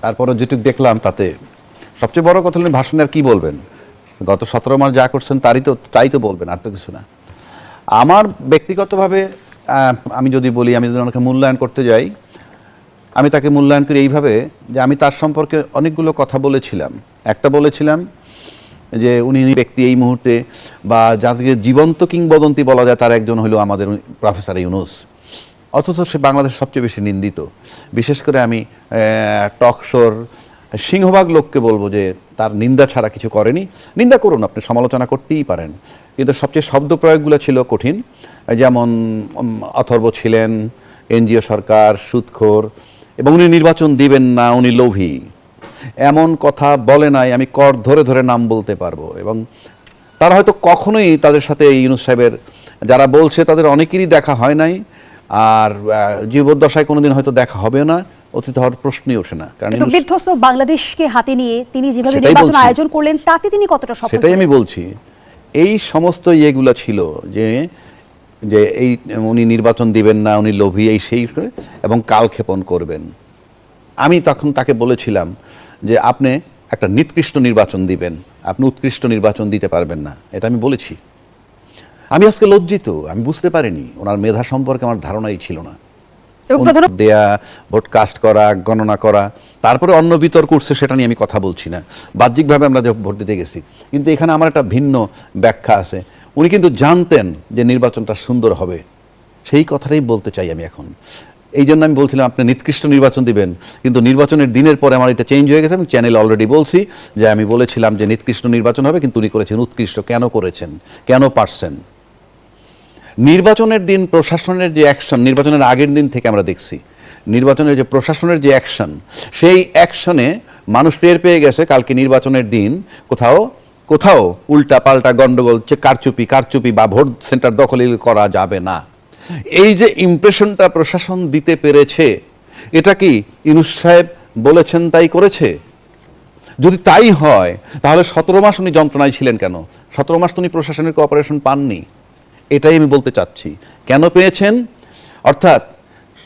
তারপরে যেটুকু দেখলাম তাতে সবচেয়ে বড় কথা হলেন ভাষণে আর কি বলবেন, গত 17 মাস যা করছেন তাই তো বলবেন, আর তো কিছু না। আমার ব্যক্তিগতভাবে আমি যদি বলি, আমি যদি ওনাকে মূল্যায়ন করতে যাই, আমি তাকে মূল্যায়ন করি এইভাবে যে আমি তার সম্পর্কে অনেকগুলো কথা বলেছিলাম। একটা বলেছিলাম যে উনি ব্যক্তি এই মুহূর্তে বা যাদেরকে জীবন্ত কিংবদন্তি বলা যায় তার একজন হলো আমাদের প্রফেসর ইউনূস, অথচ সে বাংলাদেশের সবচেয়ে বেশি নিন্দিত। বিশেষ করে আমি টক শোর সিংহভাগ লোককে বলবো যে তার নিন্দা ছাড়া কিছু করেনি। নিন্দা করুন, আপনি সমালোচনা করতেই পারেন, কিন্তু সবচেয়ে শব্দ প্রয়োগগুলো ছিল কঠিন। যেমন অথর্ব ছিলেন এনজিও সরকার, সুদখোর, এবং উনি নির্বাচন দিবেন না, উনি লোভী, এমন কথা বলে নাই আমি কর ধরে ধরে নাম বলতে পারবো। এবং তারা হয়তো কখনোই তাদের সাথে ইউনূস সাহেবের যারা বলছে তাদের অনেকেরই দেখা হয় নাই, আর জীবদ্দশায় কোনোদিন হয়তো দেখা হবে না, অতীত হওয়ার প্রশ্নই ওঠে না। কারণ বিধ্বস্ত বাংলাদেশকে হাতে নিয়ে তিনি যেভাবে নির্বাচন আয়োজন করলেন তাতে তিনি কতটা সফল, সেটাই আমি বলছি। এই সমস্ত ইয়েগুলো ছিল যে যে এই উনি নির্বাচন দিবেন না, উনি লোভী, এই সেই, এবং কালক্ষেপণ করবেন। আমি তখন তাকে বলেছিলাম যে আপনি একটা নিকৃষ্ট নির্বাচন দিবেন, আপনি উৎকৃষ্ট নির্বাচন দিতে পারবেন না, এটা আমি বলেছি। আমি আজকে লজ্জিত, আমি বুঝতে পারিনি, ওনার মেধা সম্পর্কে আমার ধারণাই ছিল না। দেয়া, ভোট কাস্ট করা, গণনা করা, তারপরে অন্য বিতর্ক উঠছে, সেটা নিয়ে আমি কথা বলছি না। বাহ্যিকভাবে আমরা যে ভোট দিতে গেছি, কিন্তু এখানে আমার একটা ভিন্ন ব্যাখ্যা আছে। উনি কিন্তু জানতেন যে নির্বাচনটা সুন্দর হবে, সেই কথাটাই বলতে চাই আমি এখন। এই জন্য আমি বলছিলাম আপনি নিকৃষ্ট নির্বাচন দিবেন, কিন্তু নির্বাচনের দিনের পরে আমার এটা চেঞ্জ হয়ে গেছে। আমি চ্যানেলে অলরেডি বলছি যে আমি বলেছিলাম যে নিকৃষ্ট নির্বাচন হবে, কিন্তু উনি করেছেন উৎকৃষ্ট। কেন করেছেন, কেন পারছেন? নির্বাচনের দিন প্রশাসনের যে অ্যাকশন, নির্বাচনের আগের দিন থেকে আমরা দেখছি নির্বাচনের যে প্রশাসনের যে অ্যাকশন, সেই অ্যাকশনে মানুষ টের পেয়ে গেছে কালকে নির্বাচনের দিন কোথাও কোথাও উল্টা পাল্টা গন্ডগোল, কারচুপি বা ভোট সেন্টার দখল করা যাবে না। এই যে ইমপ্রেশনটা প্রশাসন দিতে পেরেছে, এটা কি ইউনূস সাহেব বলেছেন তাই করেছে? যদি তাই হয় তাহলে 17 মাস উনি যন্ত্রণায় ছিলেন কেন? 17 মাস তো উনি প্রশাসনের কোঅপারেশন পাননি, এটাই আমি বলতে চাচ্ছি। কেন পেয়েছেন? অর্থাৎ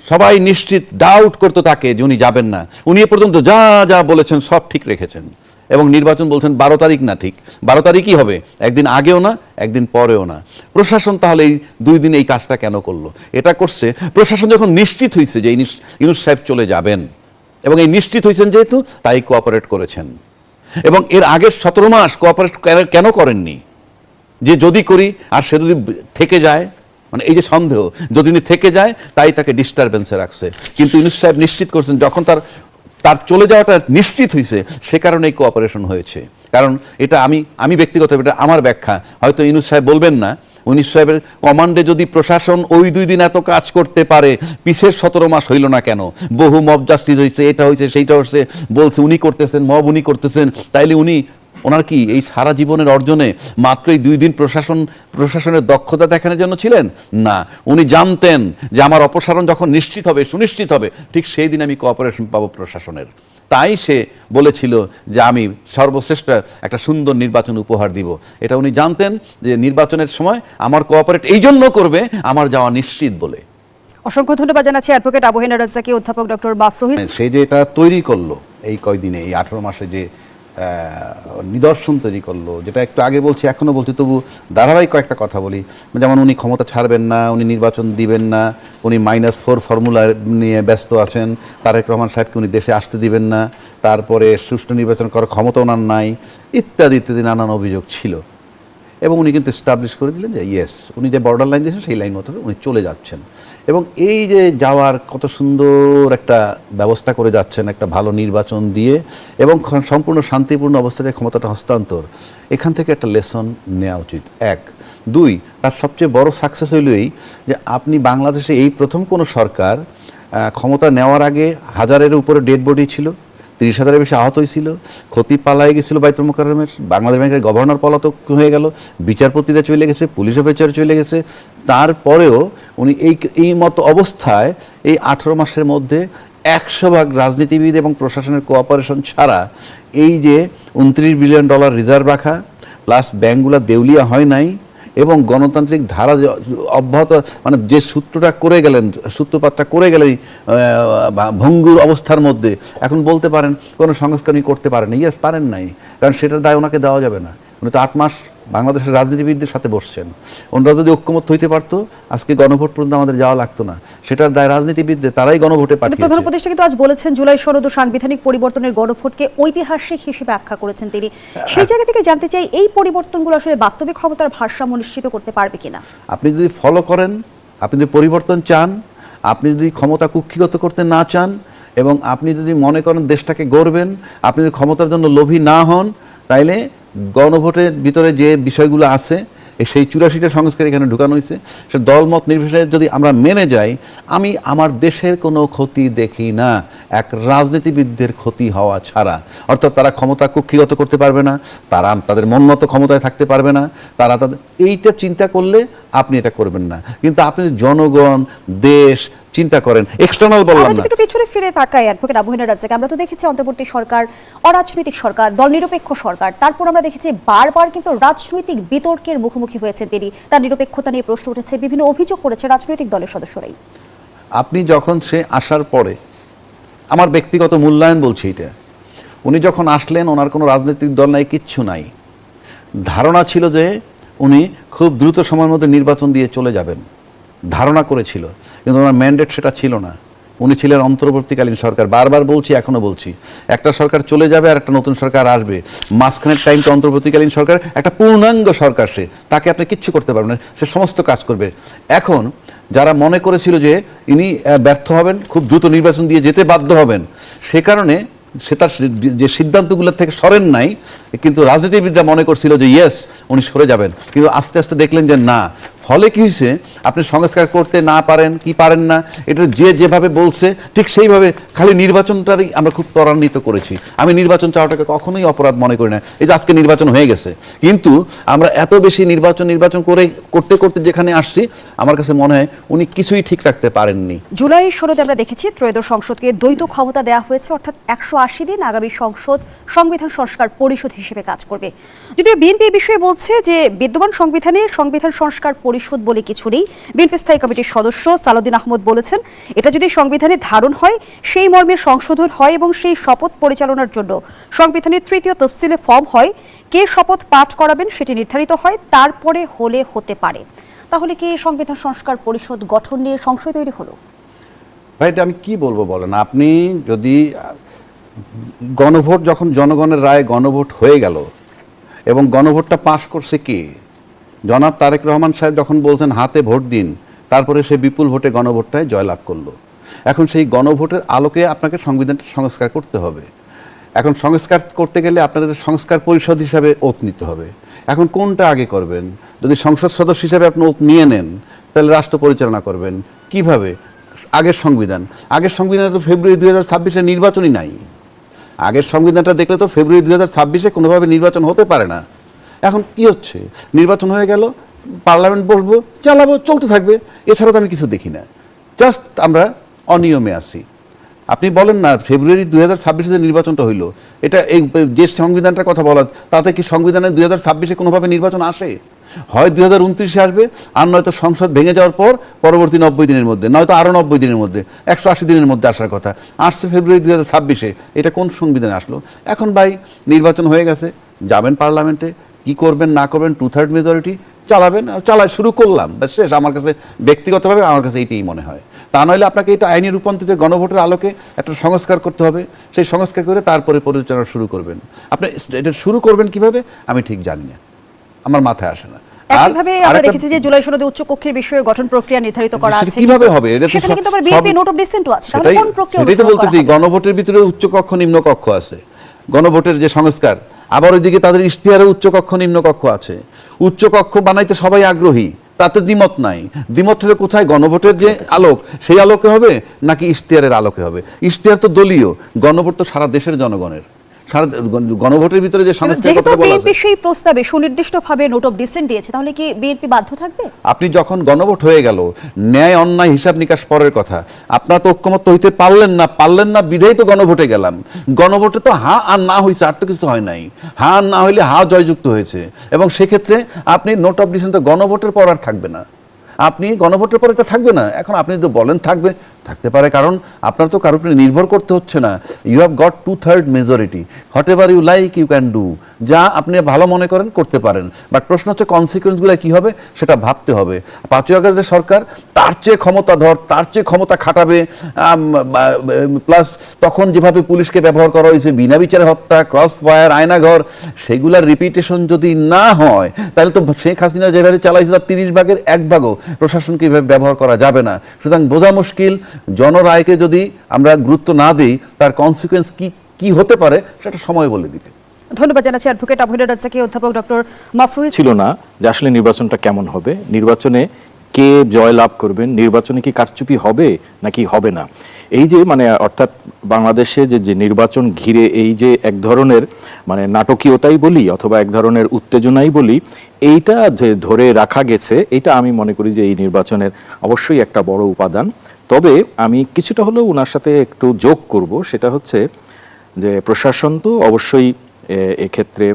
সবাই নিশ্চিত ডাউট করতো তাকে যে উনি যাবেন না, উনি এ পর্যন্ত যা যা বলেছেন সব ঠিক রেখেছেন। এবং নির্বাচন বলছেন 12 তারিখ না, ঠিক 12 তারিখই হবে, একদিন আগেও না, একদিন পরেও না। প্রশাসন তাহলে এই 2 দিন এই কাজটা কেন করলো? এটা করছে প্রশাসন যখন নিশ্চিত হয়েছে যে ইউনূস সাহেব চলে যাবেন, এবং এই নিশ্চিত হয়েছেন যেহেতু, তাই কোঅপারেট করেছেন। এবং এর আগের 17 মাস কোঅপারেট কেন করেননি? যে যদি করি আর সে যদি থেকে যায়, মানে এই যে সন্দেহ, যদি থেকে যায় তাই তাকে ডিস্টারবেন্সে রাখছে। কিন্তু ইউনূস সাহেব নিশ্চিত করছেন, যখন তার চলে যাওয়াটা নিশ্চিত হয়েছে, সে কারণে এই কোঅপারেশন হয়েছে। কারণ এটা আমি ব্যক্তিগত, এটা আমার ব্যাখ্যা, হয়তো ইউনূস সাহেব বলবেন না। ইউনূস সাহেবের কমান্ডে যদি প্রশাসন ওই 2 দিন এত কাজ করতে পারে, পিছের 17 মাস হইল না কেন? বহু মব জাস্টিস হয়েছে, এটা হয়েছে, সেইটা হচ্ছে, বলছে উনি করতেছেন, মব উনি করতেছেন, তাইলে ওনার কি এই সারা জীবনের অর্জনে মাত্র এই 2 দিন প্রশাসনের দক্ষতা দেখানোর জন্য ছিলেন? না, উনি জানতেন যে আমার অপসারণ যখন নিশ্চিত হবে, সুনিশ্চিত হবে, ঠিক সেই দিন আমি কোঅপারেশন পাবো প্রশাসনের। তাই সে বলেছিল যে আমি সর্বশ্রেষ্ঠ একটা সুন্দর নির্বাচন উপহার দিব। এটা উনি জানতেন যে নির্বাচনের সময় আমার কোঅপারেট এই জন্য করবে আমার যাওয়া নিশ্চিত বলে। অসংখ্য ধন্যবাদ জানাচ্ছি অ্যাডভোকেট আবু হেনা রাজ্জাককে, অধ্যাপক ডক্টর মাফরুহিত। সে যে এটা তৈরি করলো এই কয়দিনে, এই 18 মাসে যে নিদর্শন তৈরি করলো, যেটা একটু আগে বলছি এখনো বলছি, তবু ধারাবাহিক কয়েকটা কথা বলি। যেমন উনি ক্ষমতা ছাড়বেন না, উনি নির্বাচন দিবেন না, উনি -4 ফর্মুলা নিয়ে ব্যস্ত আছেন, তারেক রহমান সাহেবকে উনি দেশে আসতে দিবেন না, তারপরে সুষ্ঠু নির্বাচন করার ক্ষমতা ওনার নাই, ইত্যাদি ইত্যাদি নানান অভিযোগ ছিল। এবং উনি কিন্তু এস্টাবলিশ করে দিলেন যে ইয়েস, উনি যে বর্ডার লাইন দিয়েছেন সেই লাইন মতো উনি চলে যাচ্ছেন। এবং এই যে যাওয়ার কত সুন্দর একটা ব্যবস্থা করে যাচ্ছেন, একটা ভালো নির্বাচন দিয়ে এবং সম্পূর্ণ শান্তিপূর্ণ অবস্থায় ক্ষমতাটা হস্তান্তর, এখান থেকে একটা লেসন নেওয়া উচিত। 1, 2, তার সবচেয়ে বড় সাকসেস হইলই যে আপনি বাংলাদেশে এই প্রথম কোনো সরকার ক্ষমতা নেওয়ার আগে 1000-এর উপরে ডেড বডি ছিল, 30,000-এর বেশি আহত হয়েছিল, ক্ষতি পালাই গেছিল বাইতুল মোকাররমের, বাংলাদেশ ব্যাংকের গভর্নর পলাতক হয়ে গেল, বিচারপতিরা চলে গেছে, পুলিশ অফিসার চলে গেছে। তারপরেও উনি এই মতো অবস্থায় এই 18 মাসের মধ্যে 100 ভাগ রাজনীতিবিদ এবং প্রশাসনের কোঅপারেশন ছাড়া এই যে $29 বিলিয়ন রিজার্ভ রাখা, প্লাস ব্যাংকগুলো দেউলিয়া হয় নাই, এবং গণতান্ত্রিক ধারা যে অব্যাহত, মানে যে সূত্রটা করে গেলেন, সূত্রপাতটা করে গেলেন ভঙ্গুর অবস্থার মধ্যে, এখন বলতে পারেন কোনো সংস্কার উনি করতে পারেন? ইয়েস, পারেন নাই, কারণ সেটার দায় ওনাকে দেওয়া যাবে না। উনি তো 8 মাস বাংলাদেশের রাজনীতিবিদদের সাথে বসছেন। ওনারা যদি ঐক্যমত হইতে পারতো আজকে গণভোট পর্যন্ত আমাদের যাওয়া লাগতো না। সেটার দায় রাজনীতিবিদদের, তারাই গণভোটে পাঠিয়েছে। প্রধান উপদেষ্টা কিন্তু আজ বলেছেন জুলাই সনদ ও সাংবিধানিক পরিবর্তনের গণভোটকে ঐতিহাসিক হিসেবে আখ্যা করেছেন তিনি। সেই জায়গা থেকে জানতে চাই, এই পরিবর্তনগুলো আসলে বাস্তবিক ক্ষমতার ভারসাম্য নিশ্চিত করতে পারবে কিনা? আপনি যদি ফলো করেন, আপনি যদি পরিবর্তন চান, আপনি যদি ক্ষমতা কুক্ষিগত করতে না চান, এবং আপনি যদি মনে করেন দেশটাকে গড়বেন, আপনি যদি ক্ষমতার জন্য লোভী না হন, তাইলে গণভোটের ভিতরে যে বিষয়গুলো আছে, সেই 84টা সংস্কার এখানে ঢুকানো হয়েছে, সে দলমত নির্বিশেষে যদি আমরা মেনে যাই, আমি আমার দেশের কোনো ক্ষতি দেখি না এক রাজনীতিবিদদের ক্ষতি হওয়া ছাড়া। অর্থাৎ তারা ক্ষমতা কুক্ষিগত করতে পারবে না, তারা তাদের মন মতো ক্ষমতায় থাকতে পারবে না, তারা তাদের এইটা চিন্তা করলে আপনি এটা করবেন না। কিন্তু আপনি জনগণ, দেশ চিন্তা করেন, এক্সটার্নাল বললাম না। একটু পিছনে ফিরে তাকাই অ্যাডভোকেট আবু হেনা রাজ্জাক, আমরা তো দেখেছি অন্তর্বর্তী সরকার অরাজনৈতিক সরকার, দল নিরপেক্ষ সরকার, তারপর আমরা দেখেছি বারবার কিন্তু রাজনৈতিক বিতর্কের মুখোমুখি হয়েছে তিনি। তার নিরপেক্ষতা নিয়ে প্রশ্ন উঠেছে, বিভিন্ন অভিযোগ করেছে রাজনৈতিক দলের সদস্যরাই। আপনি যখন সে আসার পরে, আমার ব্যক্তিগত মূল্যায়ন বলছি এটা, উনি যখন আসলেন ওনার কোনো রাজনৈতিক দল নাই, কিচ্ছু নাই। ধারণা ছিল যে উনি খুব দ্রুত সময়ের মধ্যে নির্বাচন দিয়ে চলে যাবেন, ধারণা করেছিল, কিন্তু ওনার ম্যান্ডেট সেটা ছিল না। উনি ছিলেন অন্তর্বর্তীকালীন সরকার। বারবার বলছি, এখনো বলছি, একটা সরকার চলে যাবে আর একটা নতুন সরকার আসবে, মাঝখানের টাইমটা অন্তর্বর্তীকালীন সরকার, একটা পূর্ণাঙ্গ সরকার, সে তাকে আপনি কিচ্ছু করতে পারবেন না, সে সমস্ত কাজ করবে। এখন যারা মনে করেছিল যে ইনি ব্যর্থ হবেন, খুব দ্রুত নির্বাচন দিয়ে যেতে বাধ্য হবেন, সে কারণে সে তার যে সিদ্ধান্তগুলো থেকে সরেন নাই, কিন্তু রাজনীতিবিদরা মনে করছিল যে ইয়েস উনি সরে যাবেন, কিন্তু আস্তে আস্তে দেখলেন যে না। ফলে কি হয়েছে, আপনি সংস্কার করতে না পারেন কি পারেন না, এটা যে যেভাবে বলছে ঠিক সেইভাবে খালি নির্বাচনটারই আমরা খুব ত্বরান্বিত করেছি। আমি নির্বাচন চাওয়াটাকে কখনোই অপরাধ মনে করি না। এই যে আজকে নির্বাচন হয়ে গেছে, কিন্তু আমরা এত বেশি নির্বাচন করতে করতে যেখানে আসছি, আমার কাছে মনে হয় উনি কিছুই ঠিক রাখতে পারেননি। জুলাই সনদে আমরা দেখেছি ত্রয়োদশ সংসদকে দ্বৈত ক্ষমতা দেওয়া হয়েছে, অর্থাৎ 180 দিন আগামী সংসদ সংবিধান সংস্কার পরিষদ হিসেবে কাজ করবে। যদিও বিএনপি এই বিষয়ে বলছে যে বিদ্যমান সংবিধানে সংবিধান সংস্কার পরিষদ বলে কিছু নেই। বিএনপি স্থায়ী কমিটির সদস্য সালাউদ্দিন আহমদ বলেছেন, এটা যদি সংবিধানে ধারণ হয়, সেই মর্মে সংশোধন হয় এবং সেই শপথ পরিচালনার জন্য সংবিধানের 3য় তফসিলে ফর্ম হয়, কে শপথ পাঠ করাবেন সেটি নির্ধারিত হয়, তারপরে হলে হতে পারে। তাহলে কি সংবিধান সংস্কার পরিষদ গঠন নিয়ে সংশয় তৈরি হলো? ভাই, এটা আমি কি বলবো বলেন। আপনি যদি গণভোট, যখন জনগণের রায় গণভোট হয়ে গেল এবং গণভোটটা পাশ করছে কে? জনাব তারেক রহমান সাহেব যখন বলছেন হাতে ভোট দিন, তারপরে সে বিপুল ভোটে গণভোটটায় জয়লাভ করলো। এখন সেই গণভোটের আলোকে আপনাকে সংবিধানটা সংস্কার করতে হবে। এখন সংস্কার করতে গেলে আপনাদের সংস্কার পরিষদ হিসাবে ওত নিতে হবে। এখন কোনটা আগে করবেন? যদি সংসদ সদস্য হিসাবে আপনি ওত নিয়ে নেন, তাহলে রাষ্ট্র পরিচালনা করবেন কিভাবে? আগের সংবিধানে তো ফেব্রুয়ারি 2026-এ নির্বাচনই নাই। আগের সংবিধানটা দেখলে তো ফেব্রুয়ারি 2026-এ কোনোভাবে নির্বাচন হতে পারে না। এখন কি হচ্ছে, নির্বাচন হয়ে গেল, পার্লামেন্ট বসবো, চালাবো, চলতে থাকবে, এছাড়া তো আমি কিছু দেখি না। জাস্ট আমরা অনিয়মে আছি। আপনি বলেন না ফেব্রুয়ারি 2026-এ নির্বাচনটা হইলো, এটা এই যে সংবিধানটার কথা বলা, তাতে কি সংবিধানে 2026-এ কোনোভাবে নির্বাচন আসে? হয় 2029-এ আসবে, আর নয়তো সংসদ ভেঙে যাওয়ার পর পরবর্তী 90 দিনের মধ্যে, নয়তো আরও 90 দিনের মধ্যে, 180 দিনের মধ্যে আসার কথা। আসছে ফেব্রুয়ারি 2026-এ, এটা কোন সংবিধানে আসলো? এখন ভাই নির্বাচন হয়ে গেছে, যাবেন পার্লামেন্টে, কি করবেন না করবেন, 2/3 মেজরিটি চালাবেন, শুরু করলাম, শেষ। আমার কাছে ব্যক্তিগতভাবে আমার কাছে এইটাই মনে হয়। তা নইলে আপনাকে এটা আইনি রূপান্তরিত গণভোটের আলোকে একটা সংস্কার করতে হবে। সেই সংস্কার করে তারপরে পরিচালনা শুরু করবেন। আপনি এটা শুরু করবেন কিভাবে আমি ঠিক জানি না, আমার মাথায় আসে না। একইভাবে আমরা দেখেছি যে জুলাই সনদে উচ্চ কক্ষের বিষয়ে গঠন প্রক্রিয়া নির্ধারিত করা আছে। কিভাবে হবে? এটা তো সেখানে কিন্তু আবার বিএনপি নোট অফ ডিসেন্টও আছে। তাহলে কোন প্রক্রিয়া? সেটাই তো বলতেছি, গণভোটের ভিতরে উচ্চ কক্ষ নিম্ন কক্ষ আছে। গণভোটের যে সংস্কার, আবার ওইদিকে তাদের ইশতেহারে উচ্চ কক্ষ নিম্ন কক্ষ আছে। উচ্চ কক্ষ বানাইতে সবাই আগ্রহী, তাতে দ্বিমত নাই। দ্বিমত হলে কোথায়? গণভোটের যে আলোক, সেই আলোকে হবে নাকি ইশতেহারের আলোকে হবে? ইশতেহার তো দলীয়, গণভোট তো সারা দেশের জনগণের। গণভোটের ভিতরে যে সংস্কারের যেহেতু কথা বলা বিএনপি আছে, সেই প্রস্তাবে সুনির্দিষ্টভাবে নোট অফ ডিসেন্ট দিয়েছে, তাহলে কি বিএনপি বাধ্য থাকবে? আপনি যখন গণভোট হয়ে গেল, ন্যায় অন্যায় হিসাব নিকাশ পরের কথা, আপনারা তো ঐক্যমত হইতে পারলেন না বিধায় তো গণভোটে গেলাম। গণভোটে তো হা আর না হয়েছে, আর তো কিছু হয় নাই। হা আর না হইলে হা জয়যুক্ত হয়েছে, এবং সেক্ষেত্রে আপনি নোট অফ ডিসেন্ট তো গণভোটের পর আর থাকবে না, আপনি গণভোটের পর এটা থাকবে না। এখন আপনি যদি বলেন থাকতে পারে, কারণ আপনার তো কারোর উপরে নির্ভর করতে হচ্ছে না। You have got 2/3 majority, whatever you like you can do, যা আপনি ভালো মনে করেন করতে পারেন। বাট প্রশ্ন হচ্ছে কনসিকুয়েন্সগুলো কি হবে, সেটা ভাবতে হবে। 5ই আগস্ট যে সরকার তার চেয়ে ক্ষমতাধর, তার চেয়ে ক্ষমতা খাটাবে, প্লাস তখন যেভাবে পুলিশকে ব্যবহার করা হয়েছে, বিনা বিচারে হত্যা, ক্রস ফায়ার, আয়নাঘর, সেগুলার রিপিটেশন যদি না হয়, তাহলে তো শেখ হাসিনা যেভাবে চালাইছে তার 30 ভাগের 1 ভাগও প্রশাসনকে এভাবে ব্যবহার করা যাবে না। সুতরাং বোঝা মুশকিল, জনরায়কে যদি আমরা গুরুত্ব না দিই, তার কনসিকুয়েন্স কি হতে পারে সেটা সময় বলে দিবে। ধন্যবাদ জানাচ্ছি অ্যাডভোকেট আবুল রাজ্জাককে। অধ্যাপক ডক্টর মাফরুজ ছিল না যে আসলে নির্বাচনটা কেমন হবে, নির্বাচনে কে জয়লাভ করবেন, নির্বাচনে কি কারচুপি হবে নাকি হবে না, এই যে মানে অর্থাৎ বাংলাদেশে যে নির্বাচন ঘিরে এই যে এক ধরনের মানে নাটকীয়তাই বলি অথবা এক ধরনের উত্তেজনাই বলি, এইটা যে ধরে রাখা গেছে, এটা আমি মনে করি যে এই নির্বাচনের অবশ্যই একটা বড় উপাদান। তবে আমি কিছুটা হলেও ওনার সাথে একটু যোগ করব, সেটা হচ্ছে যে প্রশাসন তো অবশ্যই এক্ষেত্রে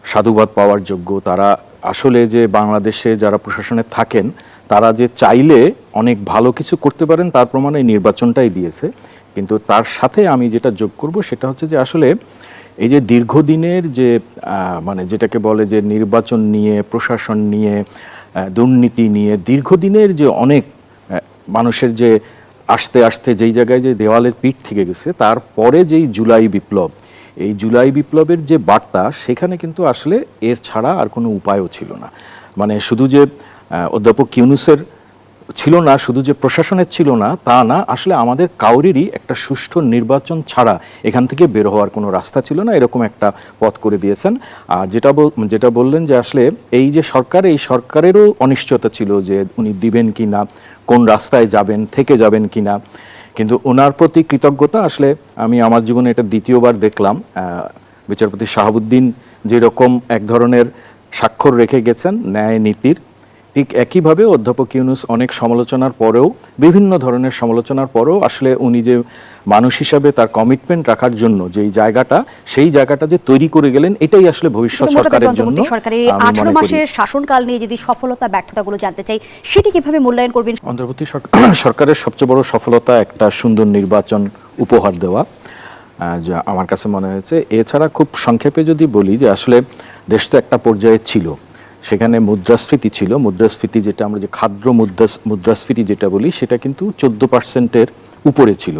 সাধুবাদ পাওয়ার যোগ্য। তারা আসলে যে বাংলাদেশে যারা প্রশাসনে থাকেন, তারা যে চাইলে অনেক ভালো কিছু করতে পারেন তার প্রমাণ এই নির্বাচনটাই দিয়েছে। কিন্তু তার সাথে আমি যেটা যোগ করব সেটা হচ্ছে যে আসলে এই যে দীর্ঘদিনের যে মানে যেটাকে বলে যে নির্বাচন নিয়ে, প্রশাসন নিয়ে, দুর্নীতি নিয়ে দীর্ঘদিনের যে অনেক মানুষের যে আস্তে আস্তে যেই জায়গায় যে দেওয়ালের পিঠ থেকে গেছে, তারপরে যেই জুলাই বিপ্লব, এই জুলাই বিপ্লবের যে বার্তা, সেখানে কিন্তু আসলে এর ছাড়া আর কোনো উপায়ও ছিল না। মানে শুধু যে অধ্যাপক ইউনূসের ছিল না, শুধু যে প্রশাসনের ছিল না তা না, আসলে আমাদের কাউরেরই একটা সুষ্ঠু নির্বাচন ছাড়া এখান থেকে বের হওয়ার কোনো রাস্তা ছিল না, এরকম একটা পথ করে দিয়েছেন। আর যেটা বললেন যে আসলে এই যে সরকার, এই সরকারেরও অনিশ্চয়তা ছিল যে উনি দিবেন কি না, কোন রাস্তায় যাবেন, থেকে যাবেন কি না। কিন্তু ওনার প্রতি কৃতজ্ঞতা আসলে আমি আমার জীবনে এটা দ্বিতীয়বার দেখলাম। বিচারপতি শাহাবুদ্দিন যেরকম এক ধরনের স্বাক্ষর রেখে গেছেন ন্যায় নীতির, ঠিক একইভাবে অধ্যাপক ইউনূস অনেক সমালোচনার পরেও, বিভিন্ন ধরনের সমালোচনার পরেও আসলে উনি যে মানুষ হিসাবে তার কমিটমেন্ট রাখার জন্য যেই জায়গাটা, সেই জায়গাটা যে তৈরি করে গেলেন, এটাই আসলে ভবিষ্যৎ সরকারের জন্য। সরকারের 18 মাসের শাসনকাল নিয়ে যদি সফলতা ব্যর্থতাগুলো জানতে চাই, সেটি কিভাবে মূল্যায়ন করবেন? অন্তর্বর্তী সরকারের সবচেয়ে বড় সফলতা একটা সুন্দর নির্বাচন উপহার দেওয়া, যা আমার কাছে মনে হয়েছে। এছাড়া খুব সংক্ষেপে যদি বলি যে আসলে দেশ তো একটা পর্যায়ে ছিল, সেখানে মুদ্রাস্ফীতি ছিল। মুদ্রাস্ফীতি যেটা আমরা যে খাদ্য মুদ্রাস্ফীতি যেটা বলি, সেটা কিন্তু 14%-এর উপরে ছিল,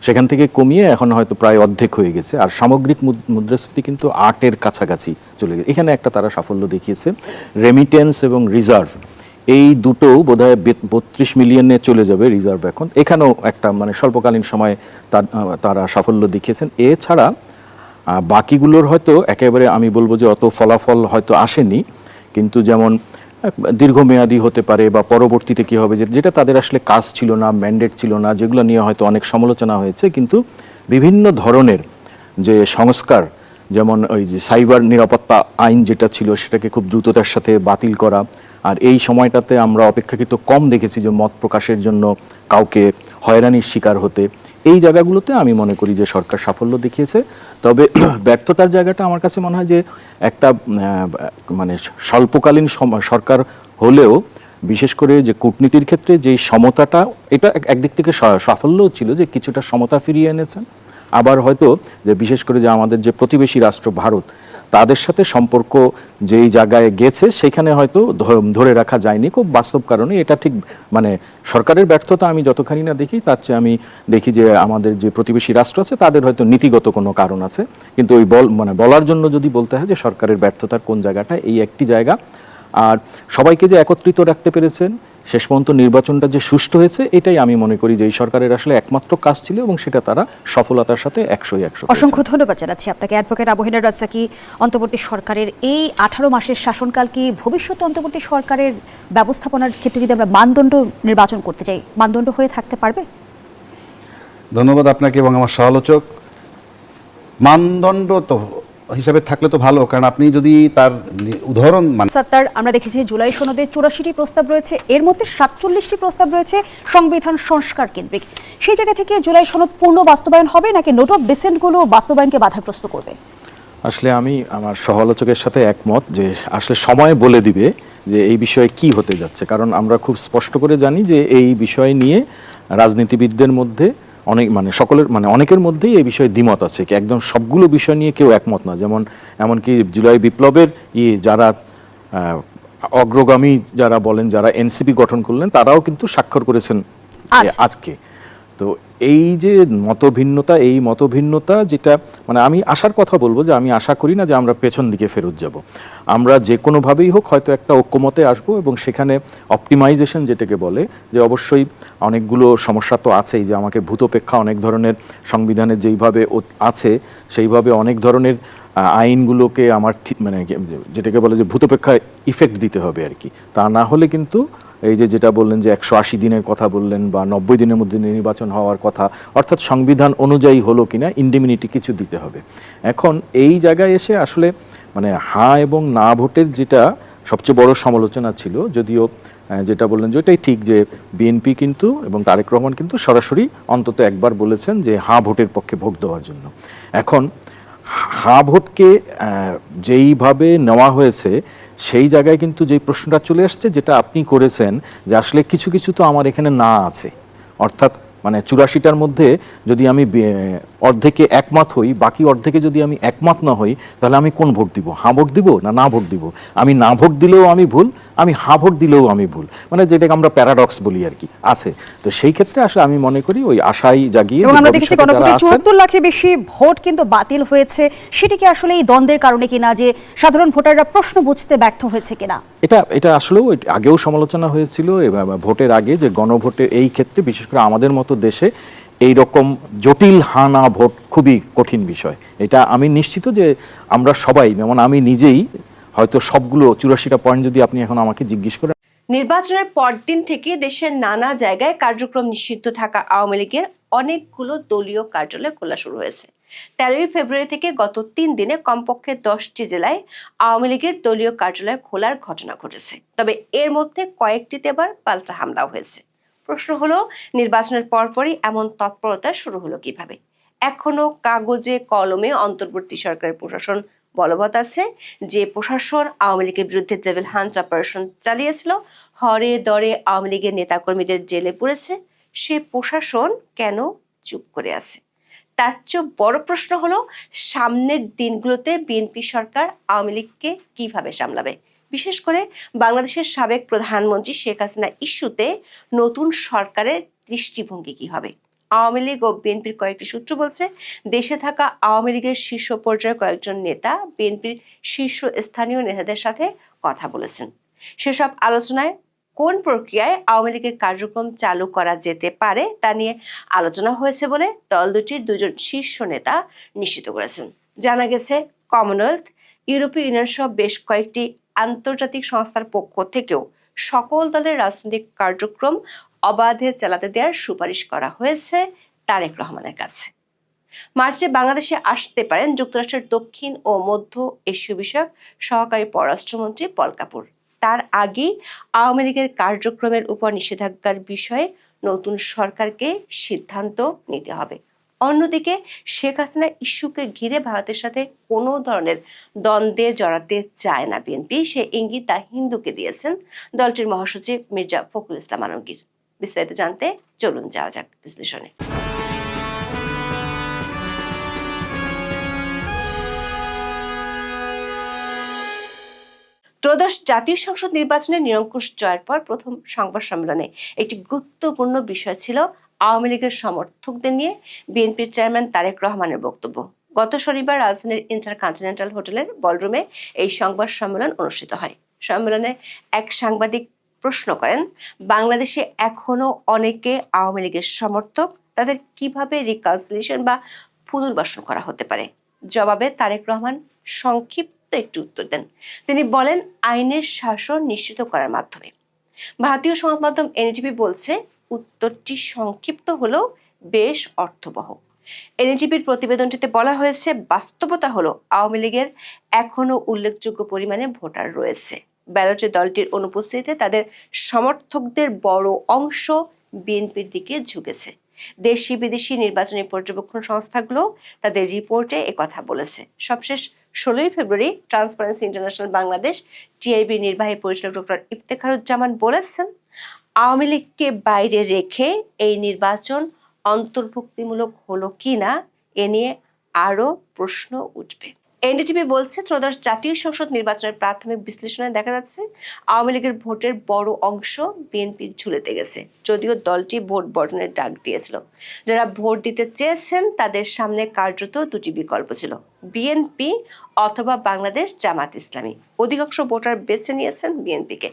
সেখান থেকে কমিয়ে এখন হয়তো প্রায় অর্ধেক হয়ে গেছে। আর সামগ্রিক মুদ্রাস্ফীতি কিন্তু 8-এর কাছাকাছি চলে গেছে। এখানে একটা তারা সাফল্য দেখিয়েছে। রেমিটেন্স এবং রিজার্ভ, এই দুটো বোধহয় 32 মিলিয়নে চলে যাবে রিজার্ভ এখন। এখানেও একটা মানে স্বল্পকালীন সময়ে তারা সাফল্য দেখিয়েছেন। এছাড়া বাকিগুলোর হয়তো একেবারে আমি বলবো যে অত ফলাফল হয়তো আসেনি, কিন্তু যেমন দীর্ঘমেয়াদী হতে পারে বা পরবর্তীতে কি হবে, যেটা তাদের আসলে কাজ ছিল না, ম্যান্ডেট ছিল না, যেগুলো নিয়ে হয়তো অনেক সমালোচনা হয়েছে। কিন্তু বিভিন্ন ধরনের যে সংস্কার, যেমন ওই যে সাইবার নিরাপত্তা আইন যেটা ছিল, সেটাকে খুব দ্রুততার সাথে বাতিল করা। আর এই সময়টাতে আমরা অপেক্ষাকৃত কম দেখেছি যে মত প্রকাশের জন্য কাউকে হয়রানির শিকার হতে। এই জায়গাগুলোতে আমি মনে করি যে সরকার সাফল্য দেখিয়েছে। তবে ব্যর্থতার জায়গাটা আমার কাছে মনে হয় যে একটা মানে স্বল্পকালীন সরকার হলেও, বিশেষ করে যে কূটনীতির ক্ষেত্রে যে সমতাটা, এটা একদিক থেকে সাফল্যও ছিল যে কিছুটা সমতা ফিরিয়ে এনেছেন। আবার হয়তো যে বিশেষ করে যে আমাদের যে প্রতিবেশী রাষ্ট্র ভারত, তাদের সাথে সম্পর্ক যেই জায়গায় গেছে সেখানে হয়তো ধরে রাখা যায়নি খুব বাস্তব কারণে। এটা ঠিক মানে সরকারের ব্যর্থতা আমি যতখানি না দেখি, তার চেয়ে আমি দেখি যে আমাদের যে প্রতিবেশী রাষ্ট্র আছে তাদের হয়তো নীতিগত কোনো কারণ আছে। কিন্তু ওই বলার জন্য যদি বলতে হয় যে সরকারের ব্যর্থতার কোন জায়গাটা, এই একটি জায়গা। আর সবাইকে যে একত্রিত রাখতে পেরেছেন, শেষ পর্যন্ত নির্বাচনটা যে সুষ্ঠু হয়েছে, এটাই আমি মনে করি যে এই সরকারের আসলে একমাত্র কাজ ছিল, এবং সেটা তারা সফলতার সাথে 100-100। অসংখ্য ধন্যবাদ জানাচ্ছি আপনাকে অ্যাডভোকেট আবুল রাজ্জাকী। অন্তর্বর্তী সরকারের এই 18 মাসের শাসনকাল কি ভবিষ্যৎ অন্তর্বর্তী সরকারের ব্যবস্থাপনার ক্ষেত্রে যদি আমরা মানদণ্ড নির্বাচন করতে চাই, মানদণ্ড হয়ে থাকতে পারবে? ধন্যবাদ আপনাকে এবং আমার সমালোচক মানদণ্ড তো হিসাবে থাকলে তো ভালো, কারণ আপনি যদি তার উদাহরণ সাত্তার, আমরা দেখেছি জুলাই সনদে 84টি প্রস্তাব রয়েছে, এর মধ্যে 47টি প্রস্তাব রয়েছে সংবিধান সংস্কার কেন্দ্রিক। সেই জায়গা থেকে জুলাই সনদ পূর্ণ বাস্তবায়ন হবে নাকি নোট অফ ডিসেন্টগুলো বাস্তবায়নকে বাধাগ্রস্ত করবে? আসলে আমি আমার সহ-আলোচকের সাথে একমত যে আসলে সময় বলে দিবে যে এই বিষয়ে কি হতে যাচ্ছে, কারণ আমরা খুব স্পষ্ট করে জানি যে এই বিষয় নিয়ে রাজনীতিবিদদের মধ্যে সকলের অনেকের মধ্যেই এই বিষয়ে দ্বিমত আছে, একদম সবগুলো বিষয় নিয়ে কেউ একমত না। যেমন এমনকি জুলাই বিপ্লবের যারা অগ্রগামী যারা বলেন, যারা এনসিপি গঠন করলেন, তারাও কিন্তু স্বাক্ষর করেছেন আজকে। তো এই যে এই মতভিন্নতা যেটা আমি আশার কথা বলবো যে আমি আশা করি না যে আমরা পেছন দিকে ফেরত যাব। আমরা যে কোনোভাবেই হোক হয়তো একটা ঐক্যমতে আসবো, এবং সেখানে অপটিমাইজেশন যেটাকে বলে, যে অবশ্যই অনেকগুলো সমস্যা তো আছেই, যে আমাকে ভূতপেক্ষা অনেক ধরনের সংবিধানের যেইভাবে আছে সেইভাবে অনেক ধরনের আইনগুলোকে আমার যেটাকে বলে যে ভূতপেক্ষা ইফেক্ট দিতে হবে আর কি। তা না হলে কিন্তু এই যেটা বললেন যে 180 দিনের কথা বললেন, বা 90 দিনের মধ্যে নির্বাচন হওয়ার কথা, অর্থাৎ সংবিধান অনুযায়ী হলো কিনা ইন্ডিমিনিটি কিছু দিতে হবে। এখন এই জায়গায় এসে আসলে হ্যাঁ এবং না ভোটের যেটা সবচেয়ে বড় সমালোচনা ছিল, যদিও যেটা বললেন যে ওটাই ঠিক, যে বিএনপি কিন্তু এবং তারেক রহমান কিন্তু সরাসরি অন্তত একবার বলেছেন যে হ্যাঁ ভোটের পক্ষে ভোট দেওয়ার জন্য। এখন হ্যাঁ ভোটকে যেইভাবে নেওয়া হয়েছে সেই জায়গায় কিন্তু যেই প্রশ্নটা চলে আসছে, যেটা আপনি করেছেন, যে আসলে কিছু কিছু তো আমার এখানে না আছে, অর্থাৎ 84টার মধ্যে যদি আমি অর্ধেকে একমত হই, বাকি অর্ধেকে যদি আমি একমত না হই, তাহলে আমি কোন ভোট দিব? হ্যাঁ ভোট দিব না ভোট দিব? আমি না ভোট দিলেও আমি ভুল, আমি হ্যাঁ ভোট দিলেও আমি ভুল, যেটাকে আমরা প্যারাডক্স বলি আর কি আছে। তো সেই ক্ষেত্রে আসলে আমি মনে করি ওই আশাই জাগিয়ে, এবং আমরা দেখেছি গণভোটে 74 লাখের বেশি ভোট কিন্তু বাতিল হয়েছে, সেটি কি আসলে এই দ্বন্দ্বের কারণে কিনা, যে সাধারণ ভোটাররা প্রশ্ন বুঝতে ব্যর্থ হয়েছে কিনা? এটা আসলেও আগেও সমালোচনা হয়েছিল ভোটের আগে, যে গণভোটের এই ক্ষেত্রে বিশেষ করে আমাদের মতো দেশে এই রকম জটিল হানা ভোট খুবই কঠিন বিষয়। এটা আমি নিশ্চিত যে আমরা সবাই, যেমন আমি নিজেই হয়তো সবগুলো 84টা পয়েন্ট যদি আপনি এখন আমাকে জিজ্ঞেস করেন। নির্বাচনের পরদিন থেকে দেশের নানা জায়গায় কার্যক্রম নিষিদ্ধ থাকা আওয়ামী লীগের অনেকগুলো দলীয় কার্যালয় খোলা শুরু হয়েছে। 13 ফেব্রুয়ারি থেকে গত 3 দিনে কমপক্ষে 10টি জেলায় আওয়ামী লীগের দলীয় কার্যালয় খোলার ঘটনা ঘটেছে। তবে এর মধ্যে কয়েকটিতে আবার পাল্টা হামলাও হয়েছে। প্রশ্ন হলো, নির্বাচনের পরপরই এমন তৎপরতা শুরু হলো কিভাবে? এখনো কাগজে কলমে অন্তর্বর্তী সরকারের প্রশাসন বলবৎ আছে, যে প্রশাসন আওয়ামী লীগের বিরুদ্ধে ডেভিল হান্ট অপারেশন চালিয়েছিল, হরে দরে আওয়ামী লীগের নেতাকর্মীদের জেলে পুরেছে, সে প্রশাসন কেন চুপ করে আছে? তার চেয়ে বড় প্রশ্ন হলো, সামনের দিনগুলোতে বিএনপি সরকার আওয়ামী লীগকে কিভাবে সামলাবে? বিশেষ করে বাংলাদেশের সাবেক প্রধানমন্ত্রী শেখ হাসিনা ইস্যুতে নতুন সরকারের দৃষ্টিভঙ্গি কি হবে? আওয়ামী লীগ ও বিএনপির কয়েকটি সূত্র বলছে, দেশে থাকা আওয়ামী লীগের শীর্ষ পর্যায়ের কয়েকজন নেতা বিএনপির শীর্ষ স্থানীয় নেতাদের সাথে কথা বলেছেন। সেসব আলোচনায় কোন প্রক্রিয়ায় আওয়ামী লীগের কার্যক্রম চালু করা যেতে পারে তা নিয়ে আলোচনা হয়েছে বলে দল দুটির দুজন শীর্ষ নেতা নিশ্চিত করেছেন। জানা গেছে, কমনওয়েলথ, ইউরোপীয় ইউনিয়ন সহ বেশ কয়েকটি আন্তর্জাতিক সংস্থার পক্ষ থেকেও সকল দলের রাজনৈতিক কার্যক্রম অবাধে চালাতে দেওয়ার সুপারিশ করা হয়েছে তারেক রহমানের কাছে। মার্চে বাংলাদেশে আসতে পারেন যুক্তরাষ্ট্রের দক্ষিণ ও মধ্য এশীয় বিষয়ক সহকারী পররাষ্ট্রমন্ত্রী পল কাপুর। তার আগেই আওয়ামী লীগের কার্যক্রমের উপর নিষেধাজ্ঞার বিষয়ে নতুন সরকারকে সিদ্ধান্ত নিতে হবে। অন্যদিকে শেখ হাসিনা ইস্যুকে ঘিরে ভারতের সাথে কোনো ধরনের দ্বন্দ্বে জড়াতে চায় না বিএনপি, সে ইঙ্গিত তা হিন্দুকে দিয়েছেন দলটির মহাসচিব মির্জা ফখরুল ইসলাম আলমগীর। বিস্তারিত জানতে চলুন যাওয়া যাক বিশ্লেষণে। ত্রয়োদশ জাতীয় সংসদ নির্বাচনে নিরঙ্কুশ জয়ের পর প্রথম সংবাদ সম্মেলনে একটি গুরুত্বপূর্ণ বিষয় ছিল আওয়ামী লীগের সমর্থকদের নিয়ে বিএনপির চেয়ারম্যান তারেক রহমানের বক্তব্য। গত শনিবার রাজধানীর ইন্টারকন্টিনেন্টাল হোটেলের বলরুমে এই সংবাদ সম্মেলন অনুষ্ঠিত হয়। সম্মেলনে এক সাংবাদিক প্রশ্ন করেন, বাংলাদেশে এখনো অনেকে আওয়ামী লীগের সমর্থক, তাদের কিভাবে রিকনসিলিয়েশন বা পুনর্বাসন করা হতে পারে? জবাবে তারেক রহমান সংক্ষিপ্ত একটু উত্তর দেন। তিনি বলেন, আইনের শাসন নিশ্চিত করার মাধ্যমে। ভারতীয় সংবাদ মাধ্যম এনডিটিভি বলছে, উত্তরটি সংক্ষিপ্ত হলেও বেশ অর্থবহ। এনজিপির প্রতিবেদনটিতে বলা হয়েছে, বাস্তবতা হলো আওয়ামী লীগের এখনো উল্লেখযোগ্য পরিমাণে ভোটার রয়েছে। ব্যালটে দলটির অনুপস্থিতিতে তাদের সমর্থকদের বড় অংশ বিএনপির দিকে ঝুঁকেছে। দেশি বিদেশি নির্বাচনী পর্যবেক্ষণ সংস্থাগুলো তাদের রিপোর্টে একথা বলেছে। সবশেষ 16 ফেব্রুয়ারি ট্রান্সপারেন্সি ইন্টারন্যাশনাল বাংলাদেশ টিআইবি নির্বাহী পরিচালক ডক্টর ইফতেখারুজ্জামান বলেছেন, আওয়ামী লীগকে বাইরে রেখে এই নির্বাচন অন্তর্ভুক্তিমূলক হলো কিনা এ নিয়ে আরো প্রশ্ন উঠবে। এনডিটিভি বলছে, ত্রয়োদশ জাতীয় সংসদ নির্বাচনের প্রাথমিক বিশ্লেষণে দেখা যাচ্ছে আওয়ামী লীগের ভোটের বড় অংশ বিএনপির ঝুলেতে গেছে। যদিও দলটি ভোট বর্জনের ডাক দিয়েছিল, যারা ভোট দিতে চেয়েছেন তাদের সামনে কার্যত দুটি বিকল্প ছিল, বিএনপি অথবা বাংলাদেশ জামাত ইসলামী। অধিকাংশ ভোটার বেছে নিয়েছেন বিএনপিকে।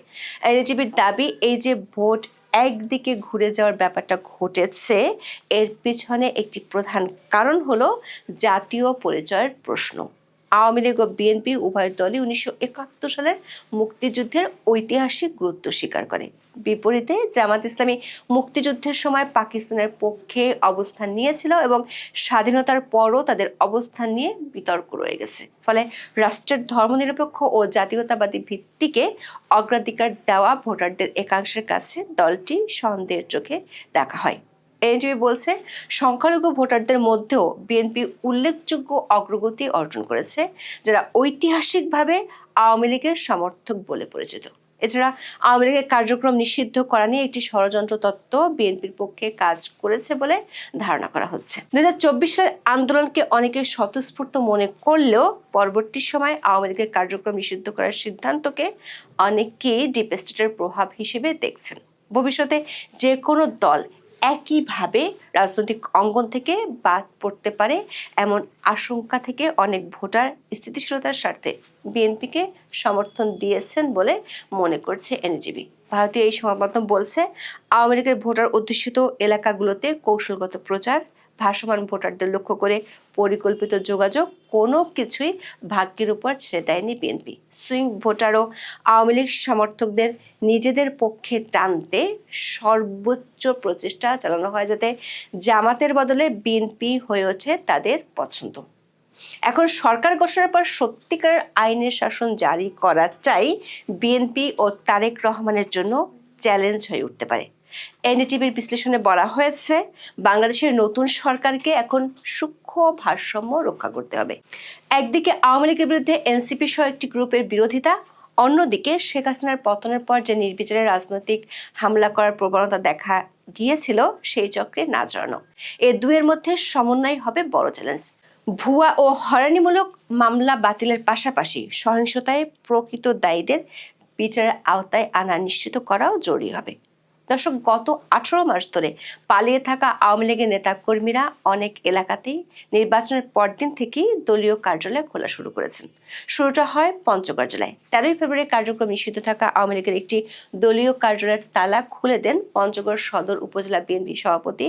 এনডিটিভির দাবি, এই যে ভোট একদিকে ঘুরে যাওয়ার ব্যাপারটা ঘটেছে, এর পিছনে একটি প্রধান কারণ হলো জাতীয় পরিচয়ের প্রশ্ন। আওয়ামী লীগ ও বিএনপি উভয় দলই 1971 সালের মুক্তিযুদ্ধের ঐতিহাসিক গুরুত্ব স্বীকার করে। বিপরীতে জামাত ইসলামী মুক্তিযুদ্ধের সময় পাকিস্তানের পক্ষে অবস্থান নিয়েছিল এবং স্বাধীনতার পরও তাদের অবস্থান নিয়ে বিতর্ক রয়ে গেছে। ফলে রাষ্ট্রের ধর্মনিরপেক্ষ ও জাতীয়তাবাদী ভিত্তিকে অগ্রাধিকার দেওয়া ভোটারদের একাংশের কাছে দলটি সন্দেহের চোখে দেখা হয়। এনজিপি বলছে, সংখ্যালঘু ভোটারদের মধ্যেও বিএনপি উল্লেখযোগ্য অগ্রগতি অর্জন করেছে, যারা ঐতিহাসিকভাবে আওয়ামী লীগের সমর্থক বলে পরিচিত। এছাড়া আওয়ামী লীগের কার্যক্রম নিষিদ্ধ করা নিয়ে একটি ষড়যন্ত্র তত্ত্ব বিএনপির পক্ষে কাজ করেছে বলে ধারণা করা হচ্ছে। 2024 সালের আন্দোলনকে অনেকে স্বতঃস্ফূর্ত মনে করলেও পরবর্তী সময় আওয়ামী লীগের কার্যক্রম নিষিদ্ধ করার সিদ্ধান্তকে অনেকেই ডিপ স্টেটের প্রভাব হিসেবে দেখছেন। ভবিষ্যতে যে কোনো দল একইভাবে রাজনৈতিক অঙ্গন থেকে বাদ পড়তে পারে এমন আশঙ্কা থেকে অনেক ভোটার স্থিতিশীলতার স্বার্থে বিএনপিকে সমর্থন দিয়েছেন বলে মনে করছে এনজিবি। ভারতীয় এই সংবাদমাধ্যম বলছে, আওয়ামী লীগের ভোটার অধ্যুষিত এলাকাগুলোতে কৌশলগত প্রচার, ভাসমান ভোটারদের লক্ষ্য করে পরিকল্পিত যোগাযোগ, কোনো কিছুই ভাগ্যের উপর ছেড়ে দেয়নি বিএনপি। সুইং ভোটার ও আওয়ামী লীগ সমর্থকদের নিজেদের পক্ষে টানতে সর্বোচ্চ প্রচেষ্টা চালানো হয়, যাতে জামাতের বদলে বিএনপি হয়ে ওঠে তাদের পছন্দ। এখন সরকার গঠনের পর সত্যিকার আইনের শাসন জারি করা চাই বিএনপি ও তারেক রহমানের জন্য চ্যালেঞ্জ হয়ে উঠতে পারে। এনডিটিভির বিশ্লেষণে বলা হয়েছে, বাংলাদেশের নতুন সরকারকে এখন সূক্ষ্ম ভারসাম্য রক্ষা করতে হবে। একদিকে আওয়ামী লীগের বিরুদ্ধে এনসিপি সহ একটি গ্রুপের বিরোধিতা, অন্যদিকে শেখ হাসিনার পতনের পর যে নির্বিচারে রাজনৈতিক হামলা করার প্রবণতা দেখা গিয়েছিল সেই চক্রে না জড়ানো। এ দুয়ের মধ্যে সমন্বয় হবে বড় চ্যালেঞ্জ। ভুয়া ও হয়রানিমূলক মামলা বাতিলের পাশাপাশি সহিংসতায় প্রকৃত দায়ীদের বিচারের আওতায় আনা নিশ্চিত করাও জরুরি হবে। দর্শক, গত 18 মাস ধরে পালিয়ে থাকা আওয়ামী লীগের নেতা কর্মীরা অনেক এলাকাতেই নির্বাচনের পরদিন থেকেই দলীয় কার্যালয় খোলা শুরু করেছেন। শুরুটা হয় পঞ্চগড় জেলায়। 13 ফেব্রুয়ারি কার্যক্রম নিষিদ্ধ থাকা আওয়ামী লীগের একটি দলীয় কার্যালয়ের তালা খুলে দেন পঞ্চগড় সদর উপজেলা বিএনপি সভাপতি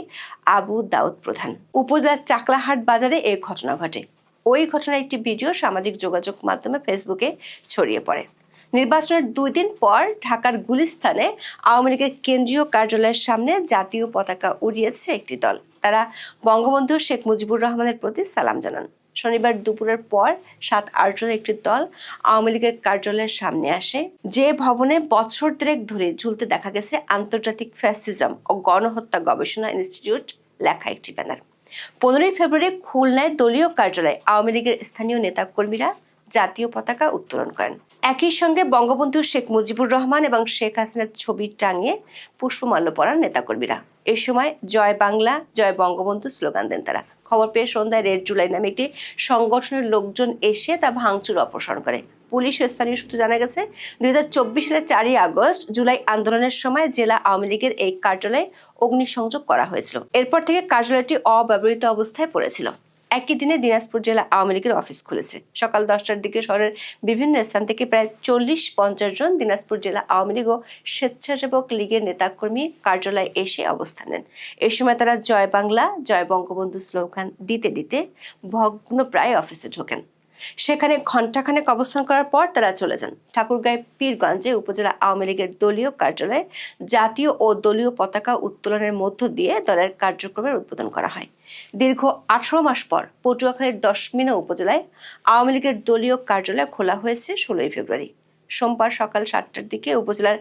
আবু দাউদ প্রধান। উপজেলার চাকলাহাট বাজারে এই ঘটনা ঘটে। ওই ঘটনার একটি ভিডিও সামাজিক যোগাযোগ মাধ্যমে ফেসবুকে ছড়িয়ে পড়ে। নির্বাচনের 2 দিন পর ঢাকার গুলিস্তানে আওয়ামী লীগের কেন্দ্রীয় কার্যালয়ের সামনে জাতীয় পতাকা উড়িয়েছে একটি দল। তারা বঙ্গবন্ধু শেখ মুজিবুর রহমানের প্রতি সালাম জানান। শনিবার দুপুরের পর 7-8 জনের একটি দল আওয়ামী লীগের কার্যালয়ের সামনে আসে, যে ভবনে বছর 3 ধরে ঝুলতে দেখা গেছে আন্তর্জাতিক ফ্যাসিজম ও গণহত্যা গবেষণা ইনস্টিটিউট লেখা একটি ব্যানার। 15 ফেব্রুয়ারি খুলনায় দলীয় কার্যালয়ে আওয়ামী লীগের স্থানীয় নেতাকর্মীরা জাতীয় পতাকা উত্তোলন করেন। একই সঙ্গে বঙ্গবন্ধু শেখ মুজিবুর রহমান এবং শেখ হাসিনার ছবি টাঙিয়ে পুষ্পমাল্য পরান নেতাকর্মীরা। এ সময় জয় বাংলা, জয় বঙ্গবন্ধু স্লোগান দেন তারা। খবর পেয়ে সন্ধ্যায় রেড জুলাই নামে একটি সংগঠনের লোকজন এসে তা ভাঙচুর অপসারণ করে। পুলিশ ও স্থানীয় সূত্রে জানা গেছে, 2024 সালের 4 আগস্ট জুলাই আন্দোলনের সময় জেলা আওয়ামী লীগের এই কার্যালয়ে অগ্নিসংযোগ করা হয়েছিল। এরপর থেকে কার্যালয়টি অব্যবহৃত অবস্থায় পড়েছিল। একই দিনে দিনাজপুর জেলা আওয়ামী লীগের অফিস খুলেছে। সকাল 10টার দিকে শহরের বিভিন্ন স্থান থেকে প্রায় 40-50 জন দিনাজপুর জেলা আওয়ামী লীগ ও স্বেচ্ছাসেবক লীগের নেতাকর্মী কার্যালয়ে এসে অবস্থান নেন। এই সময় তারা জয় বাংলা, জয় বঙ্গবন্ধু স্লোগান দিতে দিতে ভগ্নপ্রায় অফিসে ঢোকেন। সেখানে ঘণ্টাখানেক অবস্থান করার পর তারা চলে যান। ঠাকুরগাঁও পীরগঞ্জে উপজেলা আওয়ামী লীগের দলীয় কার্যালয়ে জাতীয় ও দলীয় পতাকা উত্তোলনের মধ্য দিয়ে দলের কার্যক্রমের উদ্বোধন করা হয়। দীর্ঘ 18 মাস পর পটুয়াখালীর দশমিনা উপজেলায় আওয়ামী লীগের দলীয় কার্যালয় খোলা হয়েছে 16 ফেব্রুয়ারি। সোমবার সকাল 7টার দিকে উপজেলার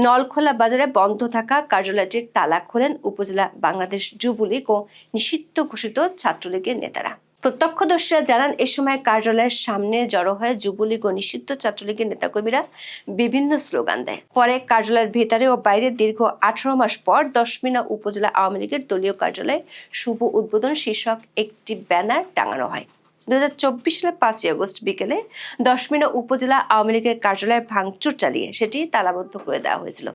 নলখোলা বাজারে বন্ধ থাকা কার্যালয়টির তালা খোলেন উপজেলা বাংলাদেশ যুবলীগ ও নিষিদ্ধ ঘোষিত ছাত্রলীগের নেতারা। প্রত্যক্ষদর্শীরা জানান, এ সময় কার্যালয়ের সামনে জড়ো হয়ে যুবলীগ ও নিষিদ্ধ ছাত্রলীগের নেতাকর্মীরা বিভিন্ন স্লোগান দেয়। পরে কার্যালয়ের ভেতরে ও বাইরে দীর্ঘ 18 মাস পর দশমিনা উপজেলা আওয়ামী লীগের দলীয় কার্যালয়ে শুভ উদ্বোধন শীর্ষক একটি ব্যানার টাঙানো হয়। 2024 সালের 5 আগস্ট বিকেলে দশমিনা উপজেলা আওয়ামী লীগের কার্যালয়ে ভাঙচুর চালিয়ে সেটি তালাবদ্ধ করে দেওয়া হয়েছিল।